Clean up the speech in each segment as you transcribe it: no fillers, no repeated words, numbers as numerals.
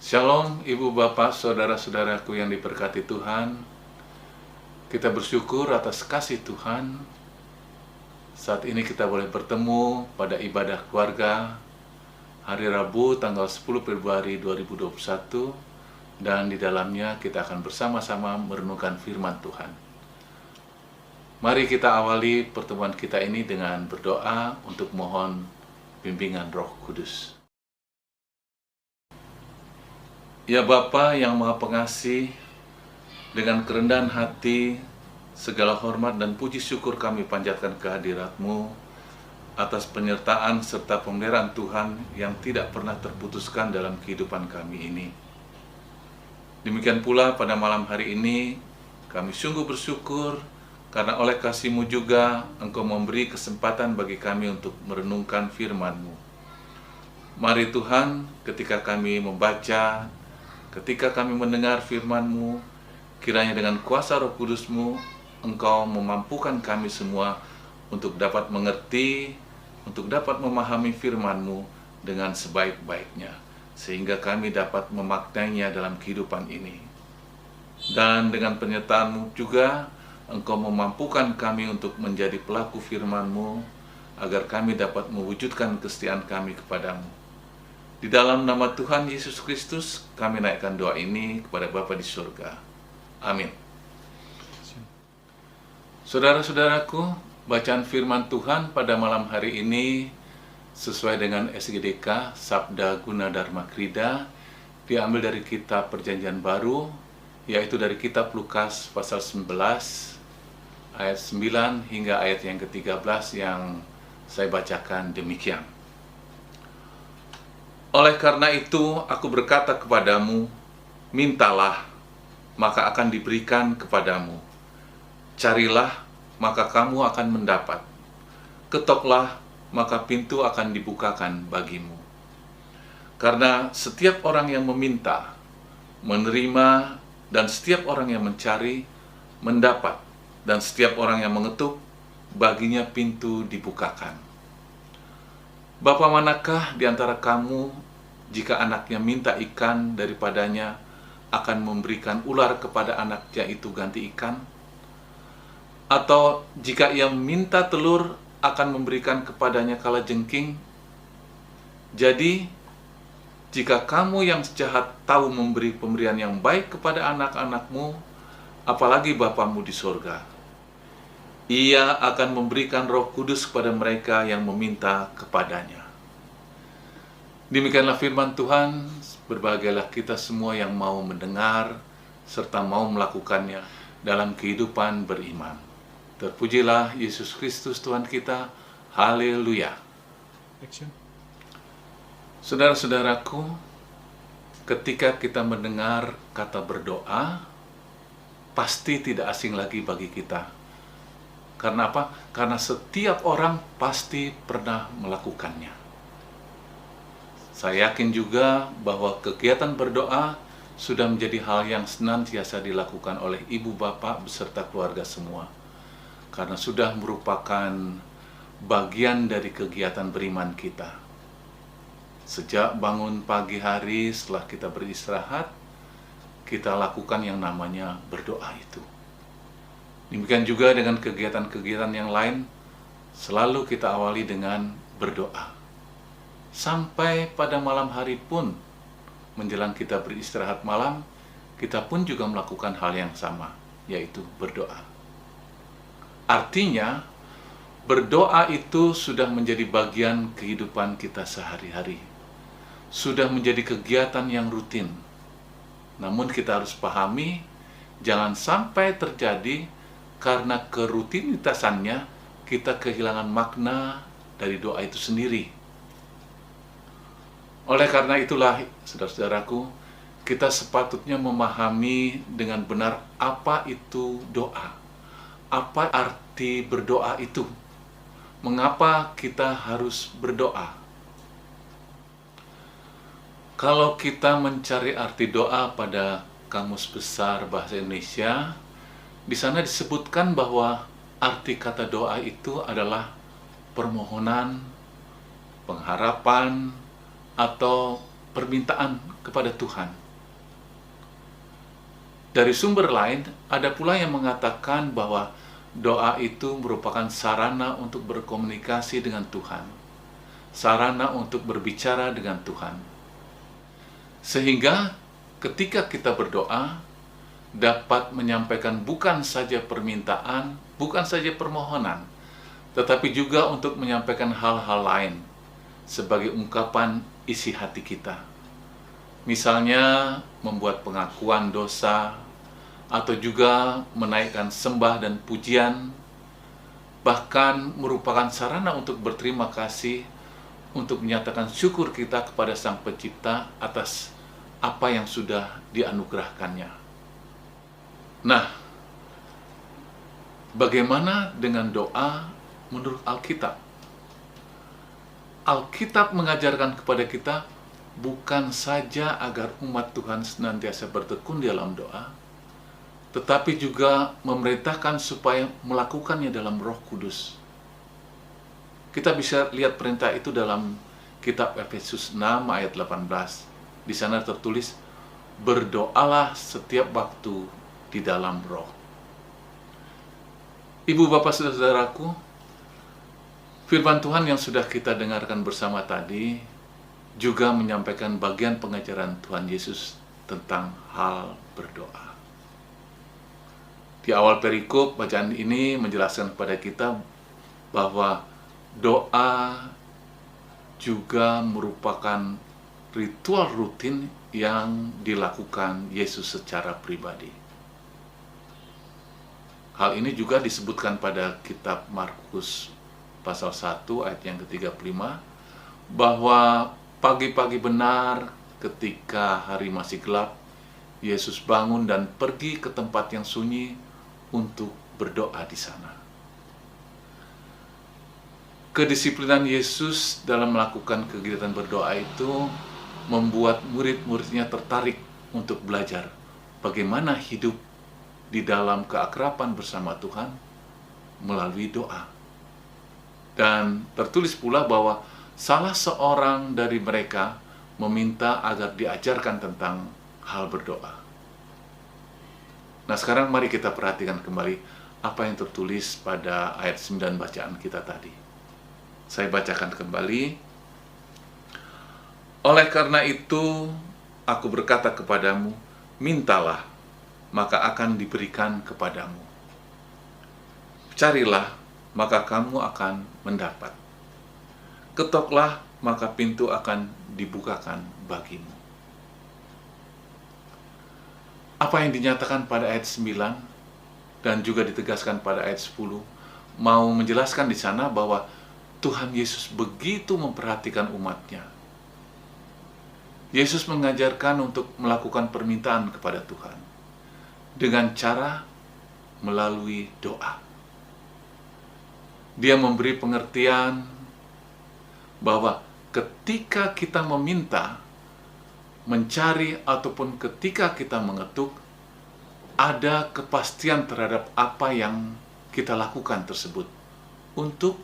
Shalom Ibu Bapak, Saudara-saudaraku yang diberkati Tuhan. Kita bersyukur atas kasih Tuhan. Saat ini kita boleh bertemu pada ibadah keluarga hari Rabu tanggal 10 Februari 2021. Dan di dalamnya kita akan bersama-sama merenungkan firman Tuhan. Mari kita awali pertemuan kita ini dengan berdoa untuk mohon bimbingan Roh Kudus. Ya Bapa yang Maha Pengasih, dengan kerendahan hati, segala hormat dan puji syukur kami panjatkan kehadirat-Mu atas penyertaan serta pemeliharaan Tuhan yang tidak pernah terputuskan dalam kehidupan kami ini. Demikian pula pada malam hari ini, kami sungguh bersyukur karena oleh kasih-Mu juga Engkau memberi kesempatan bagi kami untuk merenungkan firman-Mu. Mari Tuhan, ketika kami membaca, ketika kami mendengar firman-Mu, kiranya dengan kuasa Roh Kudus-Mu, Engkau memampukan kami semua untuk dapat mengerti, untuk dapat memahami firman-Mu dengan sebaik-baiknya, sehingga kami dapat memaknainya dalam kehidupan ini. Dan dengan penyertaan-Mu juga, Engkau memampukan kami untuk menjadi pelaku firman-Mu, agar kami dapat mewujudkan kesetiaan kami kepadamu. Di dalam nama Tuhan Yesus Kristus, kami naikkan doa ini kepada Bapa di surga. Amin. Saudara-saudaraku, bacaan firman Tuhan pada malam hari ini sesuai dengan SGDK, Sabda Guna Dharma Krida, diambil dari kitab Perjanjian Baru, yaitu dari kitab Lukas pasal 19, ayat 9 hingga ayat yang ke-13 yang saya bacakan demikian. Oleh karena itu, aku berkata kepadamu, mintalah, maka akan diberikan kepadamu. Carilah, maka kamu akan mendapat. Ketoklah, maka pintu akan dibukakan bagimu. Karena setiap orang yang meminta, menerima, dan setiap orang yang mencari, mendapat. Dan setiap orang yang mengetuk, baginya pintu dibukakan. Bapa manakah di antara kamu, jika anaknya minta ikan daripadanya, akan memberikan ular kepada anaknya itu ganti ikan? Atau jika ia minta telur, akan memberikan kepadanya kalajengking? Jadi, jika kamu yang jahat tahu memberi pemberian yang baik kepada anak-anakmu, apalagi Bapamu di surga, Ia akan memberikan Roh Kudus kepada mereka yang meminta kepadanya. Demikianlah firman Tuhan. Berbahagialah kita semua yang mau mendengar serta mau melakukannya dalam kehidupan beriman. Terpujilah Yesus Kristus Tuhan kita. Haleluya. Saudara-saudaraku, ketika kita mendengar kata berdoa, pasti tidak asing lagi bagi kita. Karena apa? Karena setiap orang pasti pernah melakukannya. Saya yakin juga bahwa kegiatan berdoa sudah menjadi hal yang senantiasa dilakukan oleh ibu bapak beserta keluarga semua. Karena sudah merupakan bagian dari kegiatan beriman kita. Sejak bangun pagi hari setelah kita beristirahat, kita lakukan yang namanya berdoa itu. Demikian juga dengan kegiatan-kegiatan yang lain, selalu kita awali dengan berdoa. Sampai pada malam hari pun, menjelang kita beristirahat malam, kita pun juga melakukan hal yang sama, yaitu berdoa. Artinya, berdoa itu sudah menjadi bagian kehidupan kita sehari-hari. Sudah menjadi kegiatan yang rutin. Namun kita harus pahami, jangan sampai terjadi karena kerutinitasannya kita kehilangan makna dari doa itu sendiri. Oleh karena itulah, saudara-saudaraku, kita sepatutnya memahami dengan benar apa itu doa. Apa arti berdoa itu? Mengapa kita harus berdoa? Kalau kita mencari arti doa pada Kamus Besar Bahasa Indonesia, di sana disebutkan bahwa arti kata doa itu adalah permohonan, pengharapan, atau permintaan kepada Tuhan. Dari sumber lain, ada pula yang mengatakan bahwa doa itu merupakan sarana untuk berkomunikasi dengan Tuhan, sarana untuk berbicara dengan Tuhan. Sehingga ketika kita berdoa, dapat menyampaikan bukan saja permintaan, bukan saja permohonan, tetapi juga untuk menyampaikan hal-hal lain sebagai ungkapan isi hati kita. Misalnya membuat pengakuan dosa, atau juga menaikkan sembah dan pujian, bahkan merupakan sarana untuk berterima kasih, untuk menyatakan syukur kita kepada Sang Pencipta atas apa yang sudah dianugerahkannya. Nah, bagaimana dengan doa menurut Alkitab? Alkitab mengajarkan kepada kita bukan saja agar umat Tuhan senantiasa bertekun dalam doa, tetapi juga memerintahkan supaya melakukannya dalam Roh Kudus. Kita bisa lihat perintah itu dalam kitab Efesus 6 ayat 18. Di sana tertulis, berdoalah setiap waktu di dalam Roh. Ibu, bapak, saudaraku, firman Tuhan yang sudah kita dengarkan bersama tadi juga menyampaikan bagian pengajaran Tuhan Yesus tentang hal berdoa. Di awal perikop, bacaan ini menjelaskan kepada kita bahwa doa juga merupakan ritual rutin yang dilakukan Yesus secara pribadi. Hal ini juga disebutkan pada kitab Markus pasal 1 ayat yang ke-35, bahwa pagi-pagi benar ketika hari masih gelap, Yesus bangun dan pergi ke tempat yang sunyi untuk berdoa di sana. Kedisiplinan Yesus dalam melakukan kegiatan berdoa itu membuat murid-muridnya tertarik untuk belajar bagaimana hidup di dalam keakraban bersama Tuhan melalui doa. Dan tertulis pula bahwa salah seorang dari mereka meminta agar diajarkan tentang hal berdoa. Nah, sekarang mari kita perhatikan kembali apa yang tertulis pada ayat 9 bacaan kita tadi. Saya bacakan kembali. Oleh karena itu, aku berkata kepadamu, mintalah, maka akan diberikan kepadamu. Carilah, maka kamu akan mendapat. Ketoklah, maka pintu akan dibukakan bagimu. Apa yang dinyatakan pada ayat 9 dan juga ditegaskan pada ayat 10 mau menjelaskan di sana bahwa Tuhan Yesus begitu memperhatikan umatnya. Yesus mengajarkan untuk melakukan permintaan kepada Tuhan dengan cara melalui doa. Dia memberi pengertian bahwa ketika kita meminta, mencari, ataupun ketika kita mengetuk, ada kepastian terhadap apa yang kita lakukan tersebut untuk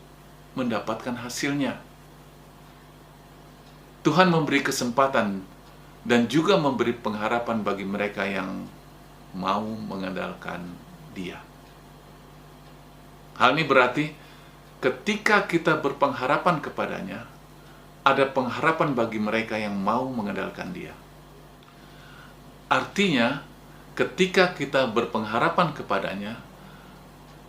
mendapatkan hasilnya. Tuhan memberi kesempatan dan juga memberi pengharapan bagi mereka yang mau mengandalkan Dia. Hal ini berarti ketika kita berpengharapan kepadanya, ada pengharapan bagi mereka yang mau mengandalkan Dia. Artinya, ketika kita berpengharapan kepadanya,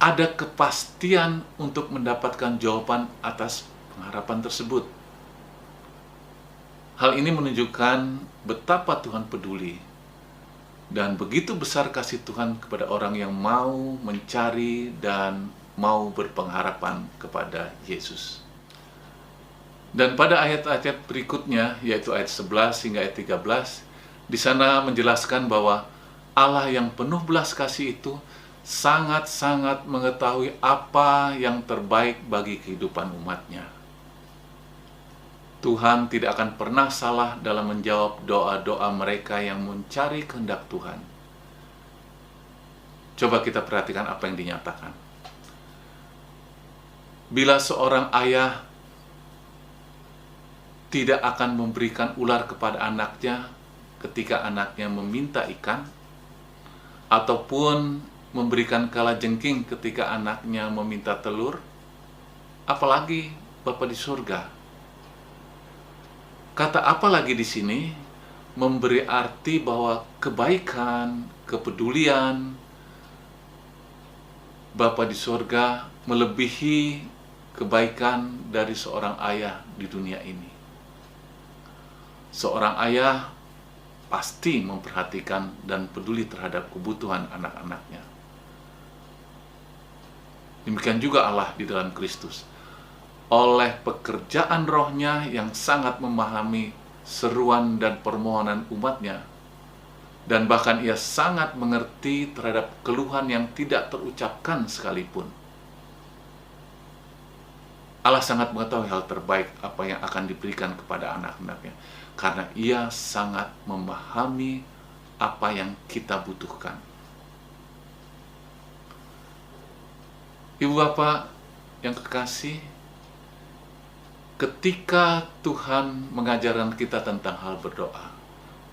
ada kepastian untuk mendapatkan jawaban atas pengharapan tersebut. Hal ini menunjukkan betapa Tuhan peduli dan begitu besar kasih Tuhan kepada orang yang mau mencari dan mau berpengharapan kepada Yesus. Dan pada ayat-ayat berikutnya, yaitu ayat 11 hingga ayat 13, di sana menjelaskan bahwa Allah yang penuh belas kasih itu sangat-sangat mengetahui apa yang terbaik bagi kehidupan umatnya. Tuhan tidak akan pernah salah dalam menjawab doa-doa mereka yang mencari kehendak Tuhan. Coba kita perhatikan apa yang dinyatakan. Bila seorang ayah tidak akan memberikan ular kepada anaknya ketika anaknya meminta ikan, ataupun memberikan kalajengking ketika anaknya meminta telur, apalagi Bapa di surga. Kata apalagi di sini memberi arti bahwa kebaikan, kepedulian Bapa di surga melebihi kebaikan dari seorang ayah di dunia ini. Seorang ayah pasti memperhatikan dan peduli terhadap kebutuhan anak-anaknya. Demikian juga Allah di dalam Kristus. Oleh pekerjaan rohnya yang sangat memahami seruan dan permohonan umatnya, dan bahkan ia sangat mengerti terhadap keluhan yang tidak terucapkan sekalipun. Allah sangat mengetahui hal terbaik apa yang akan diberikan kepada anak-anaknya, karena ia sangat memahami apa yang kita butuhkan. Ibu Bapak yang kekasih, ketika Tuhan mengajarkan kita tentang hal berdoa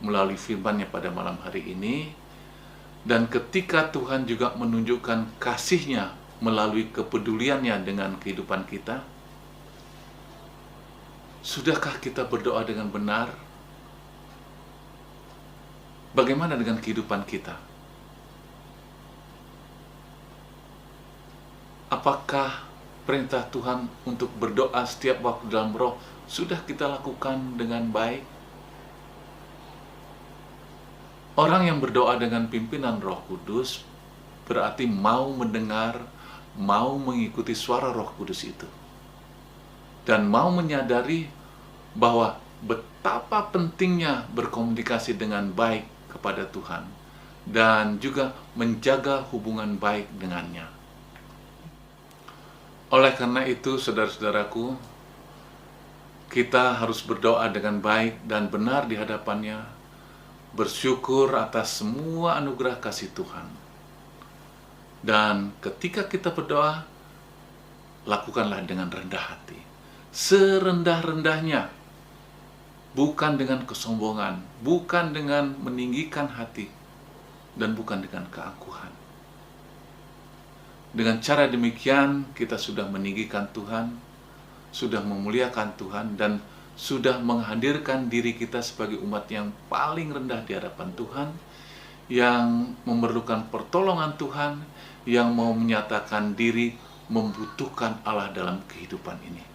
melalui firman-Nya pada malam hari ini, dan ketika Tuhan juga menunjukkan kasih-Nya melalui kepeduliannya dengan kehidupan kita, sudahkah kita berdoa dengan benar? Bagaimana dengan kehidupan kita? Apakah perintah Tuhan untuk berdoa setiap waktu dalam roh sudah kita lakukan dengan baik? Orang yang berdoa dengan pimpinan Roh Kudus berarti mau mendengar, mau mengikuti suara Roh Kudus itu, dan mau menyadari bahwa betapa pentingnya berkomunikasi dengan baik kepada Tuhan dan juga menjaga hubungan baik dengannya. Oleh karena itu, saudara-saudaraku, kita harus berdoa dengan baik dan benar di hadapan-Nya, bersyukur atas semua anugerah kasih Tuhan. Dan ketika kita berdoa, lakukanlah dengan rendah hati, serendah-rendahnya, bukan dengan kesombongan, bukan dengan meninggikan hati, dan bukan dengan keangkuhan. Dengan cara demikian, kita sudah meninggikan Tuhan, sudah memuliakan Tuhan, dan sudah menghadirkan diri kita sebagai umat yang paling rendah di hadapan Tuhan, yang memerlukan pertolongan Tuhan, yang mau menyatakan diri membutuhkan Allah dalam kehidupan ini.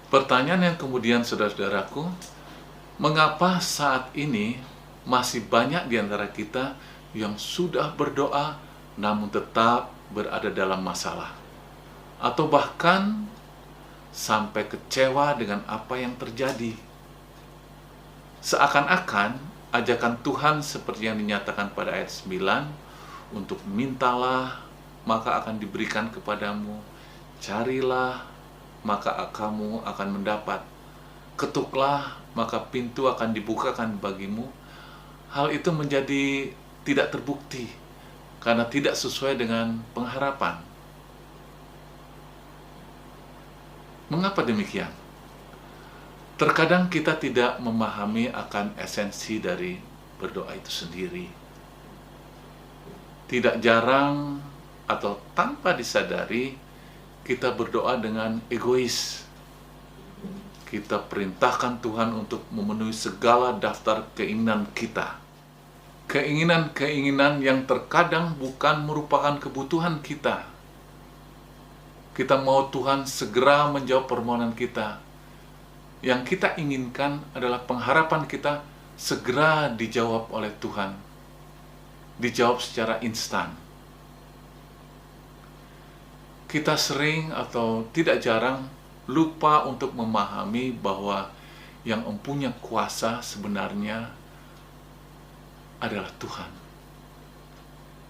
Pertanyaan yang kemudian, saudara-saudaraku, mengapa saat ini masih banyak di antara kita yang sudah berdoa namun tetap berada dalam masalah, atau bahkan sampai kecewa dengan apa yang terjadi? Seakan-akan ajakan Tuhan seperti yang dinyatakan pada ayat 9, untuk mintalah maka akan diberikan kepadamu, carilah maka kamu akan mendapat, ketuklah maka pintu akan dibukakan bagimu. Hal itu menjadi tidak terbukti karena tidak sesuai dengan pengharapan. Mengapa demikian? Terkadang kita tidak memahami akan esensi dari berdoa itu sendiri. Tidak jarang atau tanpa disadari kita berdoa dengan egois. Kita perintahkan Tuhan untuk memenuhi segala daftar keinginan kita. Keinginan-keinginan yang terkadang bukan merupakan kebutuhan kita. Kita mau Tuhan segera menjawab permohonan kita. Yang kita inginkan adalah pengharapan kita segera dijawab oleh Tuhan. Dijawab secara instan. Kita sering atau tidak jarang lupa untuk memahami bahwa yang mempunyai kuasa sebenarnya adalah Tuhan.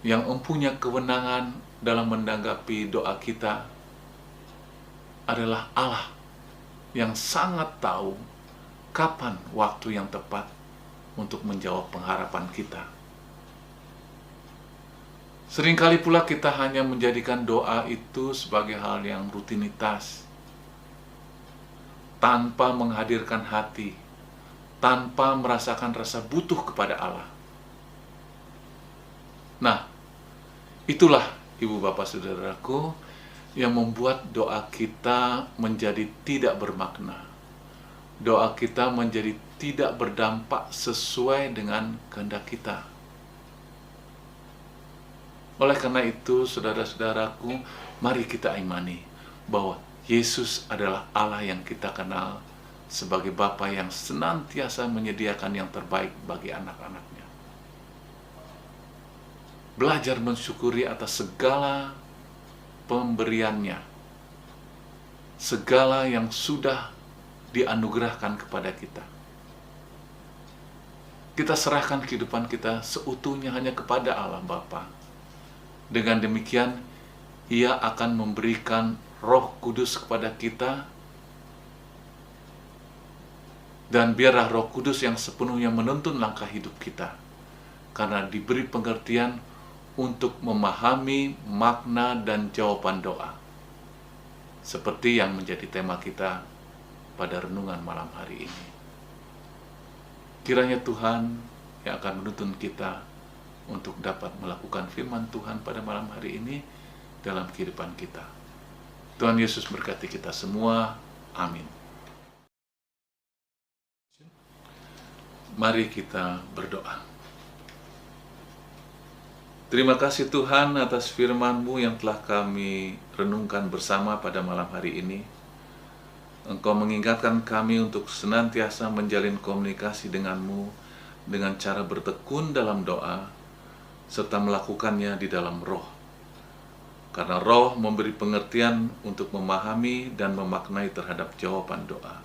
Yang mempunyai kewenangan dalam menanggapi doa kita adalah Allah, yang sangat tahu kapan waktu yang tepat untuk menjawab pengharapan kita. Seringkali pula kita hanya menjadikan doa itu sebagai hal yang rutinitas. tanpa menghadirkan hati, tanpa merasakan rasa butuh kepada Allah. Nah, itulah ibu bapak saudaraku yang membuat doa kita menjadi tidak bermakna. Doa kita menjadi tidak berdampak sesuai dengan kehendak kita. Oleh karena itu, saudara-saudaraku, mari kita imani bahwa Yesus adalah Allah yang kita kenal sebagai Bapa yang senantiasa menyediakan yang terbaik bagi anak-anaknya. Belajar mensyukuri atas segala pemberiannya, segala yang sudah dianugerahkan kepada kita. Kita serahkan kehidupan kita seutuhnya hanya kepada Allah Bapa. Dengan demikian, Ia akan memberikan Roh Kudus kepada kita, dan biarlah Roh Kudus yang sepenuhnya menuntun langkah hidup kita, karena diberi pengertian untuk memahami makna dan jawaban doa, seperti yang menjadi tema kita pada renungan malam hari ini. Kiranya Tuhan yang akan menuntun kita untuk dapat melakukan firman Tuhan pada malam hari ini dalam kehidupan kita. Tuhan Yesus berkati kita semua. Amin. Mari kita berdoa. Terima kasih Tuhan atas firman-Mu yang telah kami renungkan bersama pada malam hari ini. Engkau mengingatkan kami untuk senantiasa menjalin komunikasi dengan-Mu dengan cara bertekun dalam doa, serta melakukannya di dalam roh. Karena roh memberi pengertian untuk memahami dan memaknai terhadap jawaban doa.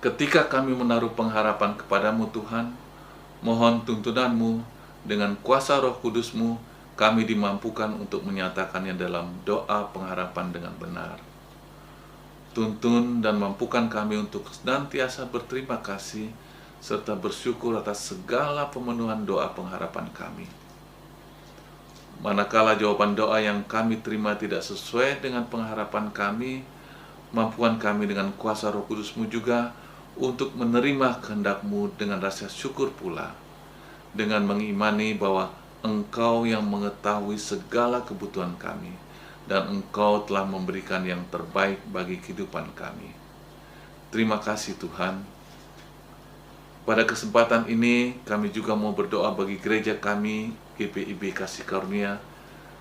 Ketika kami menaruh pengharapan kepadamu Tuhan, mohon tuntunan-Mu dengan kuasa Roh Kudus-Mu, kami dimampukan untuk menyatakannya dalam doa pengharapan dengan benar. Tuntun dan mampukan kami untuk senantiasa berterima kasih serta bersyukur atas segala pemenuhan doa pengharapan kami. Manakala jawaban doa yang kami terima tidak sesuai dengan pengharapan kami, mampukan kami dengan kuasa Roh Kudus-Mu juga untuk menerima kehendak-Mu dengan rasa syukur pula, dengan mengimani bahwa Engkau yang mengetahui segala kebutuhan kami, dan Engkau telah memberikan yang terbaik bagi kehidupan kami. Terima kasih Tuhan. Pada kesempatan ini, kami juga mau berdoa bagi gereja kami, GPIB Kasih Karunia,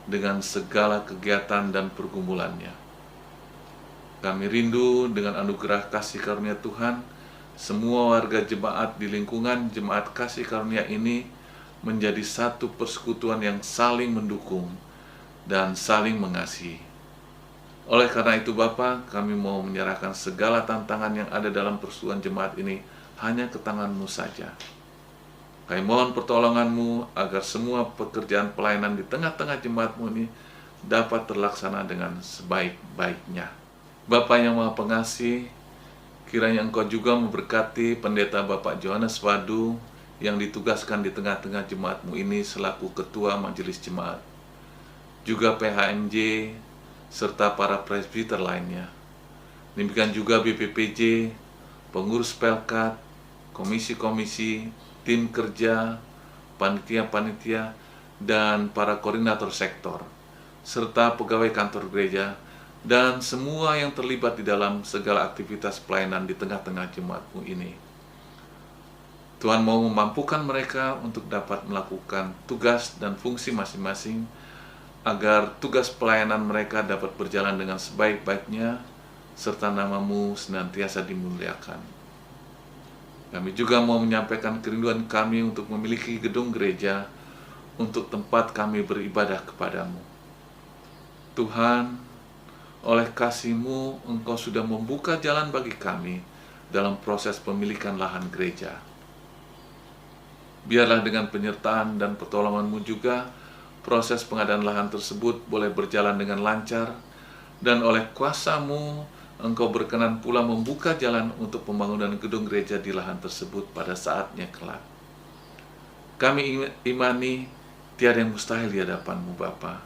dengan segala kegiatan dan pergumulannya. Kami rindu dengan anugerah kasih karunia Tuhan, semua warga jemaat di lingkungan jemaat kasih karunia ini menjadi satu persekutuan yang saling mendukung dan saling mengasihi. Oleh karena itu Bapa, kami mau menyerahkan segala tantangan yang ada dalam persekutuan jemaat ini hanya ke tangan-Mu saja. Kami mohon pertolongan-Mu agar semua pekerjaan pelayanan di tengah-tengah jemaat-Mu ini dapat terlaksana dengan sebaik-baiknya. Bapa yang Maha Pengasih, kiranya Engkau juga memberkati pendeta Bapak Johannes Wadu yang ditugaskan di tengah-tengah jemaat-Mu ini selaku ketua majelis jemaat, juga PHMJ serta para presbiter lainnya. Demikian juga BPPJ, pengurus Pelkat, komisi-komisi, tim kerja, panitia-panitia, dan para koordinator sektor, serta pegawai kantor gereja, dan semua yang terlibat di dalam segala aktivitas pelayanan di tengah-tengah jemaat-Mu ini. Tuhan mau memampukan mereka untuk dapat melakukan tugas dan fungsi masing-masing, agar tugas pelayanan mereka dapat berjalan dengan sebaik-baiknya, serta nama-Mu senantiasa dimuliakan. Kami juga mau menyampaikan kerinduan kami untuk memiliki gedung gereja untuk tempat kami beribadah kepadamu. Tuhan, oleh kasih-Mu, Engkau sudah membuka jalan bagi kami dalam proses pemilikan lahan gereja. Biarlah dengan penyertaan dan pertolongan-Mu juga, proses pengadaan lahan tersebut boleh berjalan dengan lancar, dan oleh kuasa-Mu, Engkau berkenan pula membuka jalan untuk pembangunan gedung gereja di lahan tersebut pada saatnya kelak. Kami imani tiada yang mustahil di hadapan-Mu Bapa.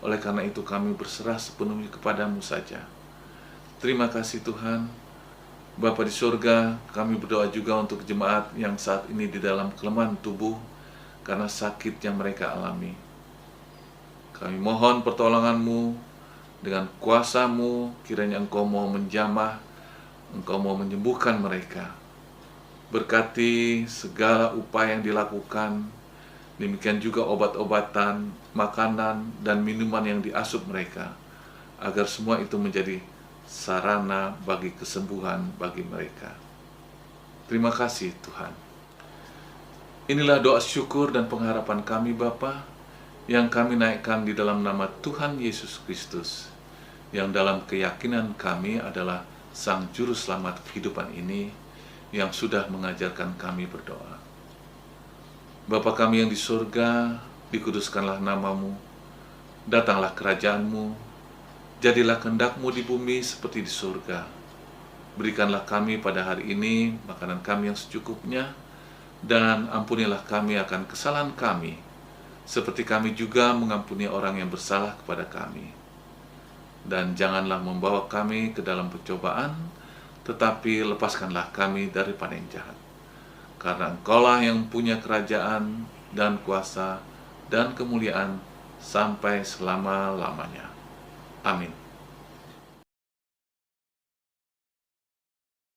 Oleh karena itu kami berserah sepenuhnya kepada-Mu saja. Terima kasih Tuhan. Bapa di surga, kami berdoa juga untuk jemaat yang saat ini di dalam kelemahan tubuh karena sakit yang mereka alami. Kami mohon pertolongan-Mu dengan kuasa-Mu, kiranya Engkau mau menjamah, Engkau mau menyembuhkan mereka. Berkati segala upaya yang dilakukan, demikian juga obat-obatan, makanan, dan minuman yang diasup mereka, agar semua itu menjadi sarana bagi kesembuhan bagi mereka. Terima kasih Tuhan. Inilah doa syukur dan pengharapan kami Bapa, yang kami naikkan di dalam nama Tuhan Yesus Kristus, yang dalam keyakinan kami adalah Sang Juru Selamat kehidupan ini, yang sudah mengajarkan kami berdoa. Bapa kami yang di surga, dikuduskanlah nama-Mu, datanglah kerajaan-Mu, jadilah kehendak-Mu di bumi seperti di surga. Berikanlah kami pada hari ini makanan kami yang secukupnya, dan ampunilah kami akan kesalahan kami, seperti kami juga mengampuni orang yang bersalah kepada kami. Dan janganlah membawa kami ke dalam pencobaan, tetapi lepaskanlah kami daripada yang jahat. Karena Engkaulah yang punya kerajaan dan kuasa dan kemuliaan sampai selama-lamanya. Amin.